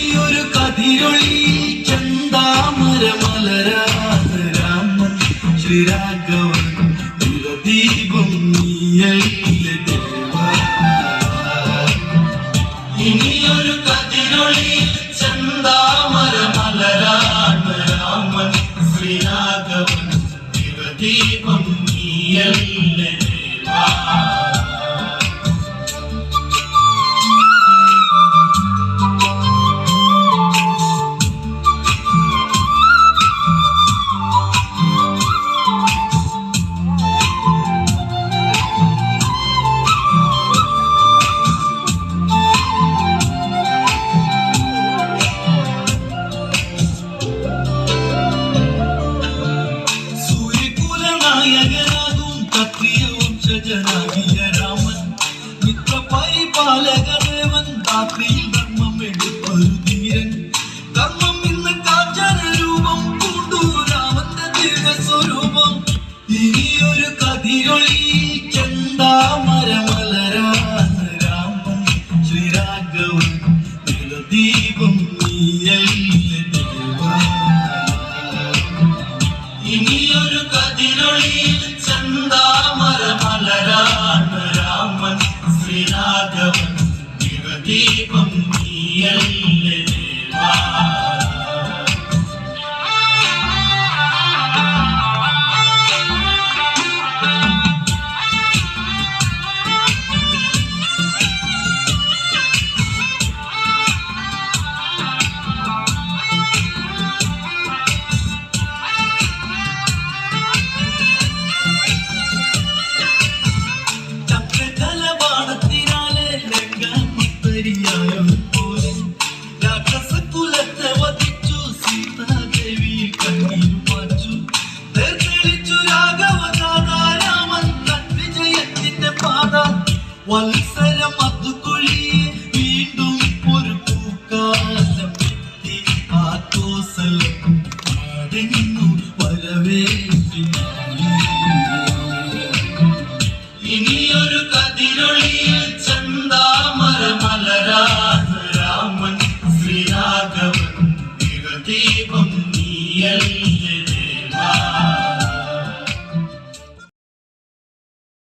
ഇനിയൊരു കതിരൊളി ചന്താമര മലരാധ രാമൻ ശ്രീരാഘവൻ ദീപം നീയല്ലേ ദേവാ. ഇനിയൊരു കതിരൊളി ചന്താമര മലരാധ രാമൻ ശ്രീരാഘവൻ ദീപം നീയല്ലേ ദേവാ. രാമൻ മിത്രപരിപാലകദേവൻ രാത്രിയിൽ ധർമ്മം എടുത്തൊരു ധീരൻ. ധർമ്മം ഇന്ന് കാഞ്ചന രൂപം പൂണ്ടു രാമന്റെ ദിവസ്വരൂപം. ഇനിയൊരു കതിരൊളി ചന്താമര മലരാധ രാമൻ ശ്രീരാഘവൻ ദീപം നീയല്ലേ ദേവാ. ഇനിയൊരു കതിരൊളി ചന്താമര മലരാധ രാമൻ ശ്രീരാഘവൻ ദീപം നീയല്ലേ ദേവാ. രാക്ഷസകുലത്തെ വധിച്ചു സീതാദേവി കണ്ണീരു മാച്ചു. തെളിച്ചു രാഘവനാഥ രാമൻ തൻ വിജയത്തിന്റെ പാത. വത്സരം അതുകൊഴിയെ